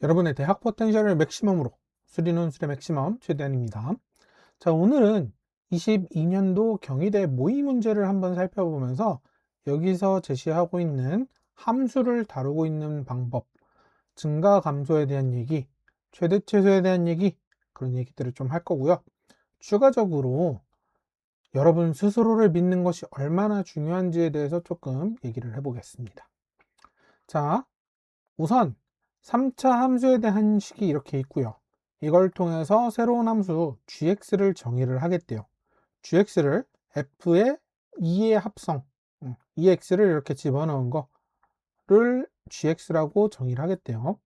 여러분의 대학 포텐셜을 맥시멈으로 수리논술의 맥시멈 최대한입니다. 자, 오늘은 22년도 경희대 모의 문제를 한번 살펴보면서 여기서 제시하고 있는 함수를 다루고 있는 방법, 증가 감소에 대한 얘기, 최대 최소에 대한 얘기, 그런 얘기들을 좀 할 거고요. 추가적으로 여러분 스스로를 믿는 것이 얼마나 중요한지에 대해서 조금 얘기를 해보겠습니다. 자, 우선 3차 함수에 대한 식이 이렇게 있고요. 이걸 통해서 새로운 함수 gx를 정의를 하겠대요. gx를 f의 2의 합성, ex를 이렇게 집어넣은 거를 gx라고 정의를 하겠대요.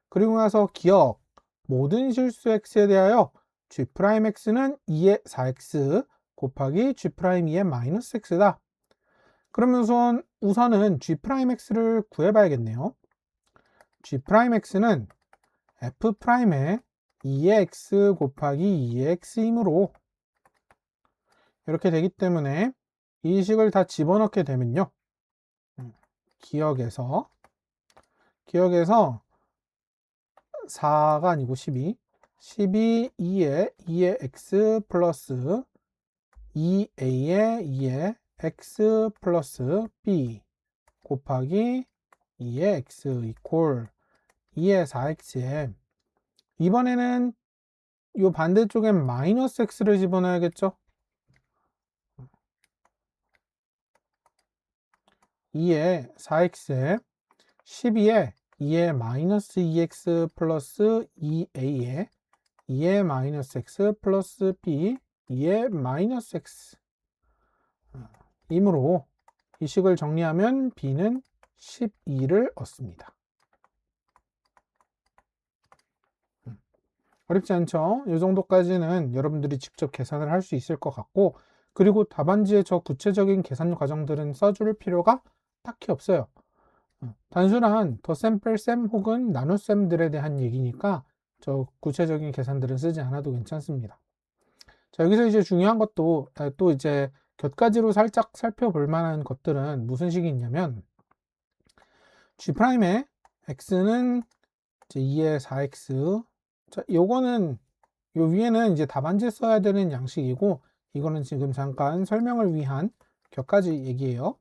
그리고 나서 기억, 모든 실수 x에 대하여 g'x는 2의 4x 곱하기 g'2의 마이너스 x다. 그러면서 우선은 g'x를 구해봐야겠네요. g'x는 f'의 2의 x 곱하기 2의 x이므로 이렇게 되기 때문에 이 식을 다 집어넣게 되면요. 기억에서 4가 아니고 12 2의 2의 x 플러스 2a의 2의 x 플러스 b 곱하기 2의 x 이퀄 2의 4x에 이번에는 이 반대쪽엔 마이너스 x를 집어넣어야겠죠. 2의 4x에 12에 2의 마이너스 2x 플러스 2a에 2의 마이너스 x 플러스 b 2의 마이너스 x 이므로 이 식을 정리하면 b는 12를 얻습니다. 어렵지 않죠? 이 정도까지는 여러분들이 직접 계산을 할 수 있을 것 같고, 그리고 답안지에 저 구체적인 계산 과정들은 써줄 필요가 딱히 없어요. 단순한 덧셈, 뺄셈 혹은 나눗셈들에 대한 얘기니까 저 구체적인 계산들은 쓰지 않아도 괜찮습니다. 자, 여기서 이제 중요한 것도 또 이제 곁가지로 살짝 살펴볼 만한 것들은 무슨 식이 있냐면 G'의 x는 이제 2의 4x. 자, 요거는 요 위에는 이제 답안지에 써야 되는 양식이고, 이거는 지금 잠깐 설명을 위한 격가지 얘기예요.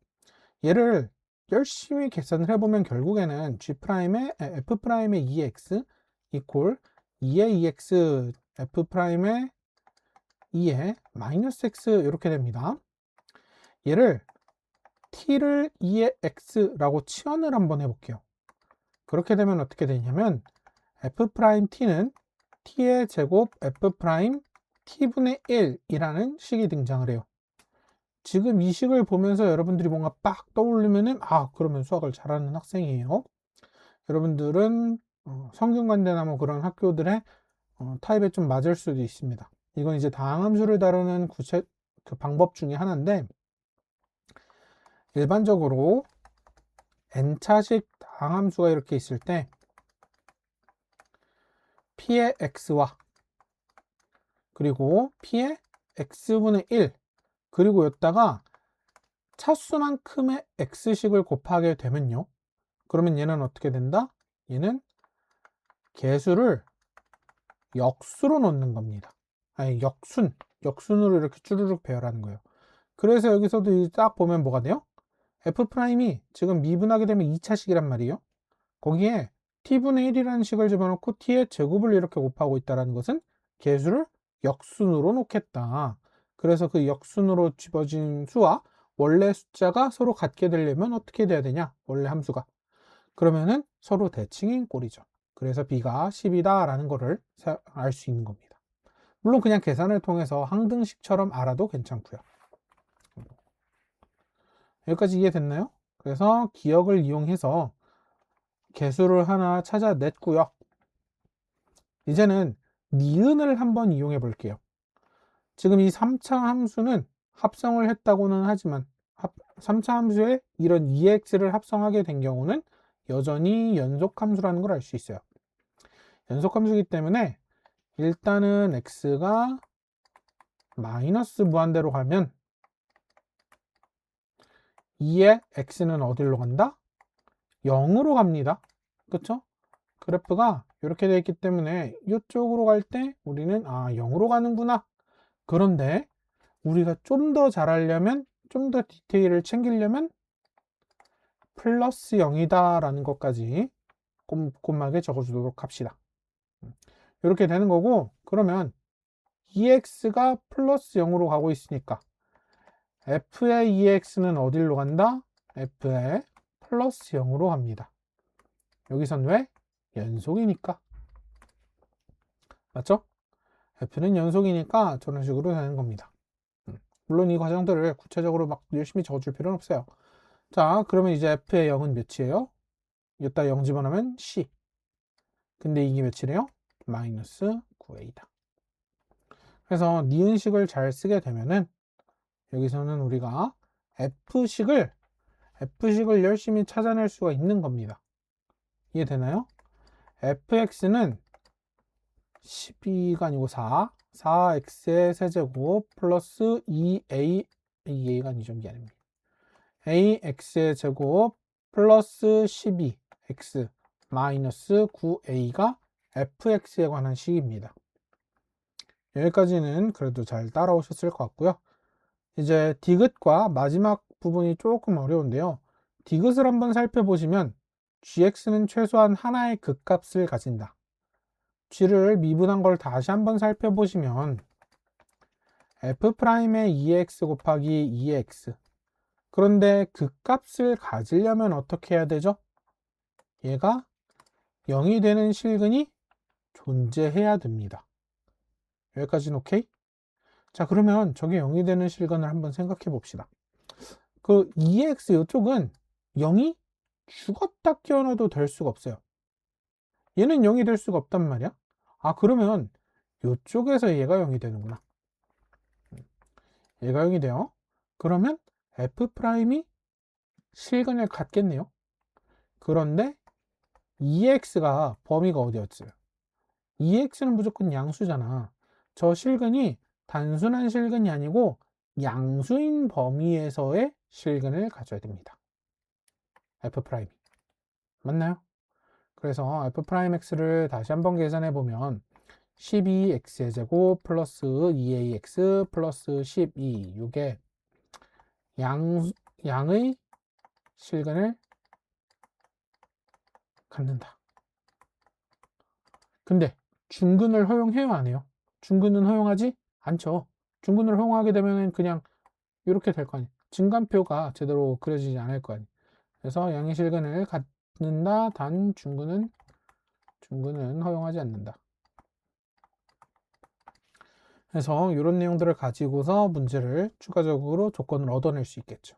얘를 열심히 계산을 해보면 결국에는 G'의 F'의 2x 이퀄 2의 2x F'의 2의 마이너스 x 이렇게 됩니다. 얘를 t를 2의 x라고 치환을 한번 해볼게요. 그렇게 되면 어떻게 되냐면 F't는 t의 제곱 F' t분의 1이라는 식이 등장을 해요. 지금 이 식을 보면서 여러분들이 뭔가 빡 떠올리면은 그러면 수학을 잘하는 학생이에요. 여러분들은 성균관대나 뭐 그런 학교들의 타입에 좀 맞을 수도 있습니다. 이건 이제 다항함수를 다루는 그 방법 중에 하나인데, 일반적으로 n차식 다항함수가 이렇게 있을 때 p의 x와 그리고 p의 x분의 1 그리고 여기다가 차수만큼의 x식을 곱하게 되면요, 그러면 얘는 어떻게 된다? 얘는 개수를 역수로 넣는 겁니다. 아니, 역순으로 이렇게 쭈르륵 배열하는 거예요. 그래서 여기서도 딱 보면 뭐가 돼요? F'이 지금 미분하게 되면 2차식이란 말이에요. 거기에 t분의 1이라는 식을 집어넣고 t의 제곱을 이렇게 곱하고 있다는 것은 개수를 역순으로 놓겠다. 그래서 그 역순으로 집어진 수와 원래 숫자가 서로 같게 되려면 어떻게 돼야 되냐? 원래 함수가. 그러면은 서로 대칭인 꼴이죠. 그래서 b가 10이다 라는 거를 알 수 있는 겁니다. 물론 그냥 계산을 통해서 항등식처럼 알아도 괜찮고요. 여기까지 이해됐나요? 그래서 기억을 이용해서 개수를 하나 찾아냈고요. 이제는 니은을 한번 이용해 볼게요. 지금 이 3차 함수는 합성을 했다고는 하지만 3차 함수에 이런 2x를 합성하게 된 경우는 여전히 연속함수라는 걸 알 수 있어요. 연속함수이기 때문에 일단은 x가 마이너스 무한대로 가면 2의 x는 어디로 간다? 0으로 갑니다. 그쵸? 그래프가 이렇게 되어 있기 때문에 이쪽으로 갈 때 우리는 0으로 가는구나. 그런데 우리가 좀 더 잘하려면, 좀 더 디테일을 챙기려면 플러스 0이다 라는 것까지 꼼꼼하게 적어주도록 합시다. 이렇게 되는 거고, 그러면 EX가 플러스 0으로 가고 있으니까 F의 EX는 어디로 간다? F의 플러스 0으로 갑니다. 여기선 왜? 연속이니까. 맞죠? F는 연속이니까 저런 식으로 되는 겁니다. 물론 이 과정들을 구체적으로 막 열심히 적어줄 필요는 없어요. 자, 그러면 이제 F의 0은 몇이에요? 여기다 0 집어넣으면 C. 근데 이게 몇이래요? 마이너스 9A다. 그래서 니은식을 잘 쓰게 되면은 여기서는 우리가 F식을 열심히 찾아낼 수가 있는 겁니다. 이해되나요? fx는 12가 아니고 4x의 세제곱 플러스 2a가 아니죠. 미안합니다. ax의 제곱 플러스 12x 마이너스 9a가 fx에 관한 식입니다. 여기까지는 그래도 잘 따라오셨을 것 같고요. 이제 디귿과 마지막 부분이 조금 어려운데요. 디귿을 한번 살펴보시면 gx는 최소한 하나의 극값을 가진다. g를 미분한 걸 다시 한번 살펴보시면 f'의 2x 곱하기 2x. 그런데 극값을 가지려면 어떻게 해야 되죠? 얘가 0이 되는 실근이 존재해야 됩니다. 여기까지는 오케이? 자, 그러면 저게 0이 되는 실근을 한번 생각해 봅시다. 그 2x 이쪽은 0이 죽었다 깨어나도 될 수가 없어요. 얘는 0이 될 수가 없단 말이야. 그러면 이쪽에서 얘가 0이 되는구나. 얘가 0이 돼요. 그러면 f'이 실근을 갖겠네요. 그런데 2x가 범위가 어디였어요? 2x는 무조건 양수잖아. 저 실근이 단순한 실근이 아니고 양수인 범위에서의 실근을 가져야 됩니다. f'. 맞나요? 그래서 f'x를 다시 한번 계산해 보면 12x의 제곱 플러스 2ax 플러스 12 이게 양의 실근을 갖는다. 근데 중근을 허용해요, 안 해요? 중근은 허용하지 않죠. 중근을 허용하게 되면 그냥 이렇게 될 거 아니에요. 증간표가 제대로 그려지지 않을 거 아니에요. 그래서 양의 실근을 갖는다. 단 중근은 허용하지 않는다. 그래서 이런 내용들을 가지고서 문제를 추가적으로 조건을 얻어낼 수 있겠죠.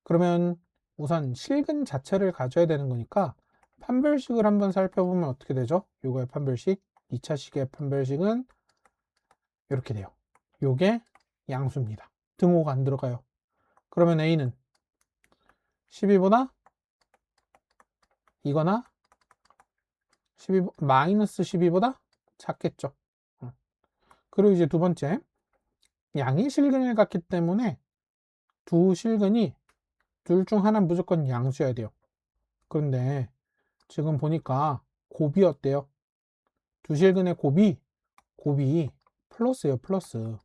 그러면 우선 실근 자체를 가져야 되는 거니까 판별식을 한번 살펴보면 어떻게 되죠? 요거의 판별식, 2차식의 판별식은 이렇게 돼요. 요게 양수입니다. 등호가 안 들어가요. 그러면 A는 12보다 이거나 마이너스 12보다 작겠죠. 그리고 이제 두 번째, 양의 실근을 갖기 때문에 두 실근이 둘 중 하나는 무조건 양수여야 돼요. 그런데 지금 보니까 곱이 어때요? 두 실근의 곱이 플러스예요. 플러스.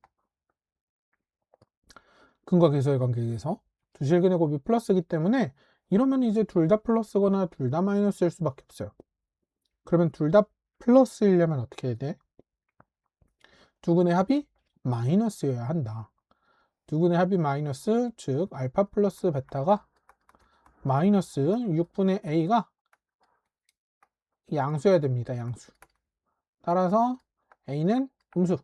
근과 계수의 관계에서 두 실근의 곱이 플러스이기 때문에 이러면 이제 둘 다 플러스거나 둘 다 마이너스일 수밖에 없어요. 그러면 둘 다 플러스이려면 어떻게 해야 돼? 두 근의 합이 마이너스여야 한다. 두 근의 합이 마이너스, 즉 알파 플러스 베타가 마이너스 6분의 a가 양수여야 됩니다. 양수. 따라서 a는 음수.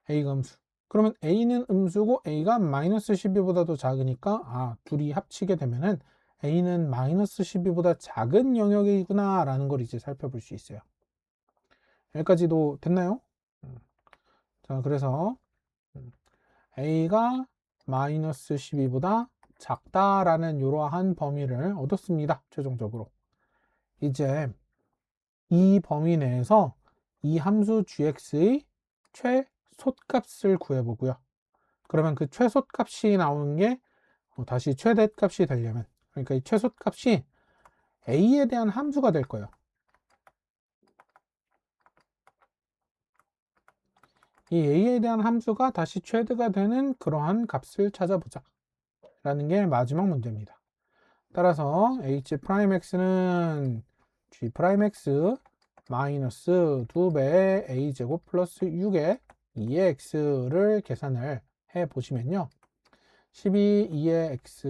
a가 음수. 그러면 a는 음수고 a가 마이너스 12보다도 작으니까 둘이 합치게 되면은 a는 마이너스 12보다 작은 영역이구나 라는 걸 이제 살펴볼 수 있어요. 여기까지도 됐나요? 자, 그래서 a가 마이너스 12보다 작다라는 이러한 범위를 얻었습니다. 최종적으로. 이제 이 범위 내에서 이 함수 gx의 최소값을 구해보고요. 그러면 그 최소값이 나오는 게 다시 최대값이 되려면, 그러니까 이 최소값이 a에 대한 함수가 될 거예요. 이 a에 대한 함수가 다시 최대가 되는 그러한 값을 찾아보자 라는 게 마지막 문제입니다. 따라서 h'x는 g'x 마이너스 2배의 a제곱 플러스 6의 2의 x를 계산을 해 보시면요. 12 2의 x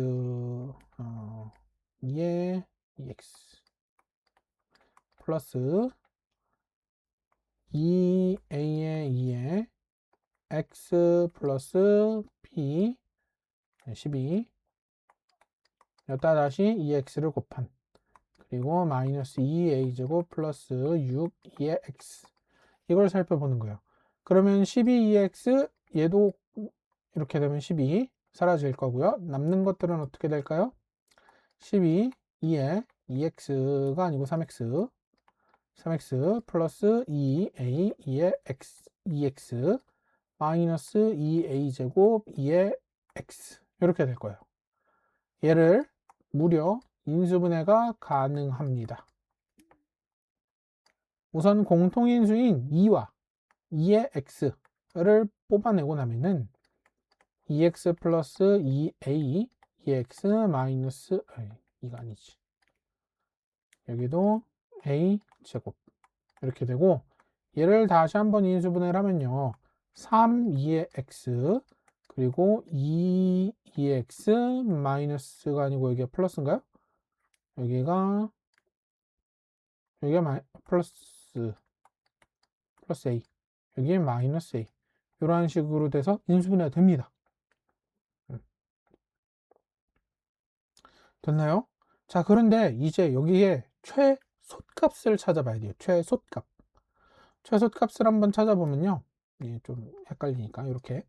2의 2x 플러스 2a의 2의 x 플러스 b 12 여기다 다시 2x를 곱한 그리고 마이너스 2a제곱 플러스 6 2의 x 이걸 살펴보는 거예요. 그러면 12x 얘도 이렇게 되면 12 사라질 거고요. 남는 것들은 어떻게 될까요? 12 2에 2x가 아니고 3x 3x 플러스 2a 2의 x 2x 마이너스 2a 제곱 2의 x 이렇게 될 거예요. 얘를 무려 인수분해가 가능합니다. 우선 공통인수인 2와 2의 x를 뽑아내고 나면은 2x 플러스 2a 2x 마이너스 2가 아니지 여기도 a 제곱 이렇게 되고 얘를 다시 한번 인수분해를 하면요 3 2의 x 그리고 2의 x 마이너스가 아니고 여기가 플러스인가요? 여기가 플러스 a 여기 마이너스 a 이런 식으로 돼서 인수분해가 됩니다. 됐나요? 자, 그런데 이제 여기에 최소값을 찾아봐야 돼요. 최소값. 최소값을 한번 찾아보면요. 예, 좀 헷갈리니까 이렇게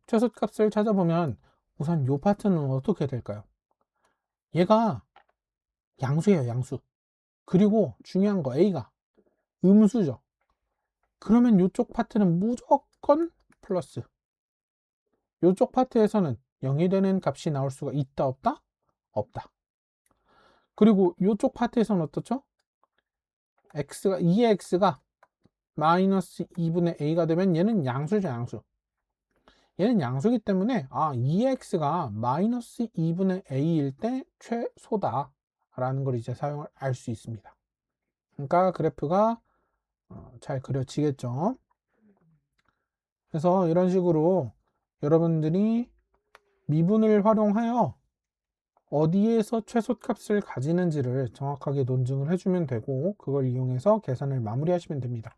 최소값을 찾아보면 우선 이 파트는 어떻게 될까요? 얘가 양수예요, 양수. 그리고 중요한 거 a가 음수죠. 그러면 이쪽 파트는 무조건 플러스. 이쪽 파트에서는 0이 되는 값이 나올 수가 있다, 없다? 없다. 그리고 이쪽 파트에서는 어떻죠? x가 2의 x가 마이너스 2분의 a가 되면 얘는 양수죠, 양수. 얘는 양수기 때문에 2x가 마이너스 2분의 a일 때 최소다 라는 걸 이제 사용을 알 수 있습니다. 그러니까 그래프가 잘 그려지겠죠. 그래서 이런 식으로 여러분들이 미분을 활용하여 어디에서 최소값을 가지는지를 정확하게 논증을 해주면 되고 그걸 이용해서 계산을 마무리하시면 됩니다.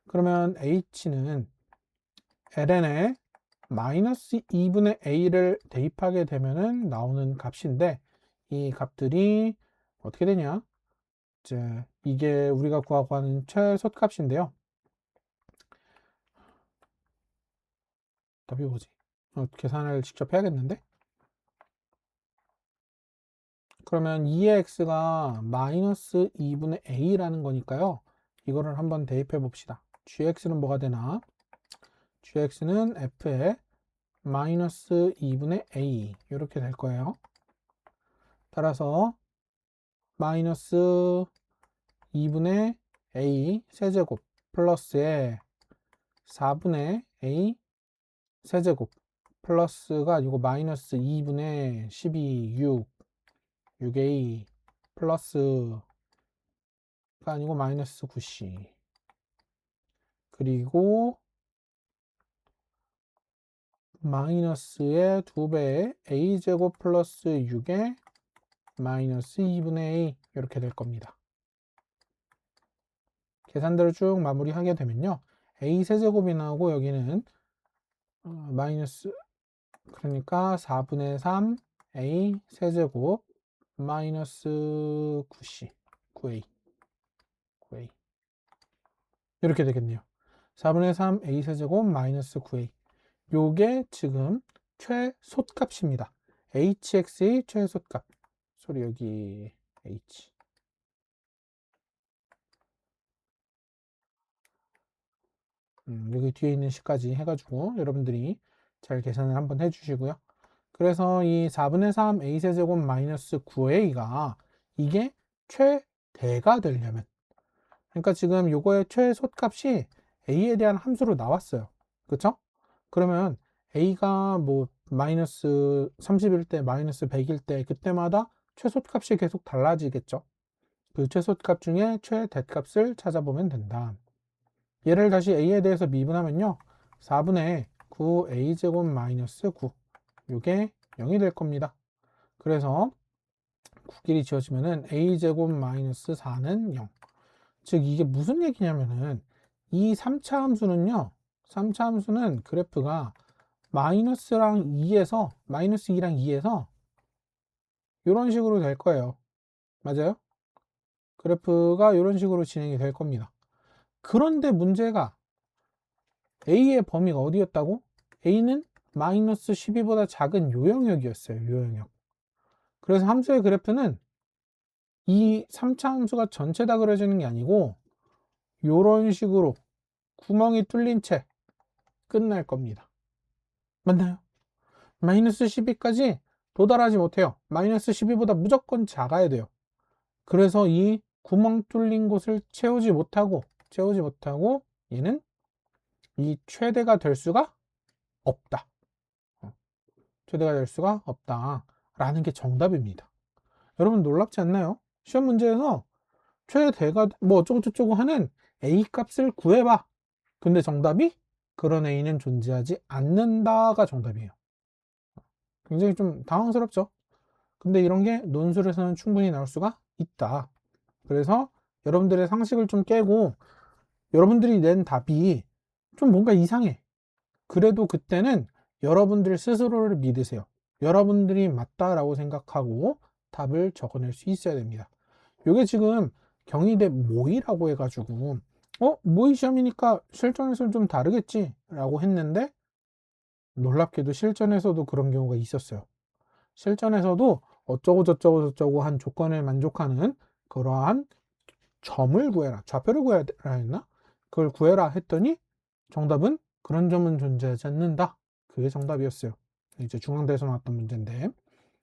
그러면 h는 ln에 마이너스 2분의 a를 대입하게 되면은 나오는 값인데 이 값들이 어떻게 되냐? 이제 이게 우리가 구하고 하는 최소값인데요. 답이 뭐지? 계산을 직접 해야겠는데? 그러면 2의 x가 마이너스 2분의 a라는 거니까요. 이거를 한번 대입해 봅시다. gx는 뭐가 되나? gx는 f에 마이너스 2분의 a 이렇게 될 거예요. 따라서 마이너스 2분의 a 세제곱 플러스에 4분의 a 세제곱 플러스가 아니고 마이너스 2분의 12 6a 플러스가 아니고 마이너스 9c 그리고 마이너스의 2배의 a제곱 플러스 6의 마이너스 2분의 a 이렇게 될 겁니다. 계산대로 쭉 마무리하게 되면요. a 세제곱이 나오고 여기는 마이너스 그러니까 4분의 3 a 세제곱 마이너스 9c 9a 9a 이렇게 되겠네요. 4분의 3 a 세제곱 마이너스 9a 요게 지금 최소값입니다. hx의 최소값 소리 여기 h 여기 뒤에 있는 식까지 해가지고 여러분들이 잘 계산을 한번 해주시고요. 그래서 이 4분의 3 a 세제곱 마이너스 9a가 이게 최대가 되려면, 그러니까 지금 요거의 최소값이 a에 대한 함수로 나왔어요. 그쵸? 그러면 a가 뭐 마이너스 30일 때, 마이너스 100일 때 그때마다 최소값이 계속 달라지겠죠. 그 최소값 중에 최대값을 찾아보면 된다. 얘를 다시 a에 대해서 미분하면요, 4분의 9a제곱 마이너스 9, 요게 0이 될 겁니다. 그래서 9길이 지워지면은 a제곱 마이너스 4는 0. 즉 이게 무슨 얘기냐면은 이 3차 함수는요, 3차 함수는 그래프가 마이너스랑 2에서 마이너스 2랑 2에서 이런 식으로 될 거예요. 맞아요? 그래프가 이런 식으로 진행이 될 겁니다. 그런데 문제가 a의 범위가 어디였다고? a는 마이너스 12보다 작은 요 영역이었어요. 요 영역. 그래서 함수의 그래프는 이 3차 함수가 전체 다 그려지는 게 아니고 요런 식으로 구멍이 뚫린 채 끝날 겁니다. 맞나요? 마이너스 12까지 도달하지 못해요. 마이너스 12보다 무조건 작아야 돼요. 그래서 이 구멍 뚫린 곳을 채우지 못하고 얘는 이 최대가 될 수가 없다. 최대가 될 수가 없다. 라는 게 정답입니다. 여러분 놀랍지 않나요? 시험 문제에서 최대가 뭐 어쩌고저쩌고 하는 a 값을 구해봐. 근데 정답이 그런 a는 존재하지 않는다가 정답이에요. 굉장히 좀 당황스럽죠? 근데 이런 게 논술에서는 충분히 나올 수가 있다. 그래서 여러분들의 상식을 좀 깨고 여러분들이 낸 답이 좀 뭔가 이상해. 그래도 그때는 여러분들 스스로를 믿으세요. 여러분들이 맞다라고 생각하고 답을 적어낼 수 있어야 됩니다. 이게 지금 경희대 모의라고 해가지고 모의 시험이니까 실전에서는 좀 다르겠지 라고 했는데 놀랍게도 실전에서도 그런 경우가 있었어요. 실전에서도 어쩌고 한 조건을 만족하는 그러한 점을 구해라, 좌표를 구해라 했나? 그걸 구해라 했더니 정답은 그런 점은 존재하지 않는다. 그게 정답이었어요. 이제 중앙대에서 나왔던 문제인데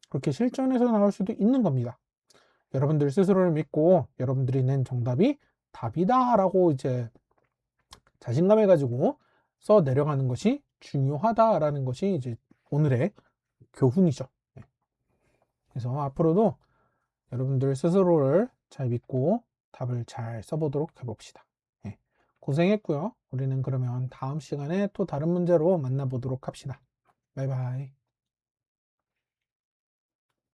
그렇게 실전에서 나올 수도 있는 겁니다. 여러분들 스스로를 믿고 여러분들이 낸 정답이 답이다 라고 이제 자신감을 가지고 써 내려가는 것이 중요하다라는 것이 이제 오늘의 교훈이죠. 네. 그래서 앞으로도 여러분들 스스로를 잘 믿고 답을 잘 써보도록 해봅시다. 네. 고생했고요. 우리는 그러면 다음 시간에 또 다른 문제로 만나보도록 합시다. 바이바이.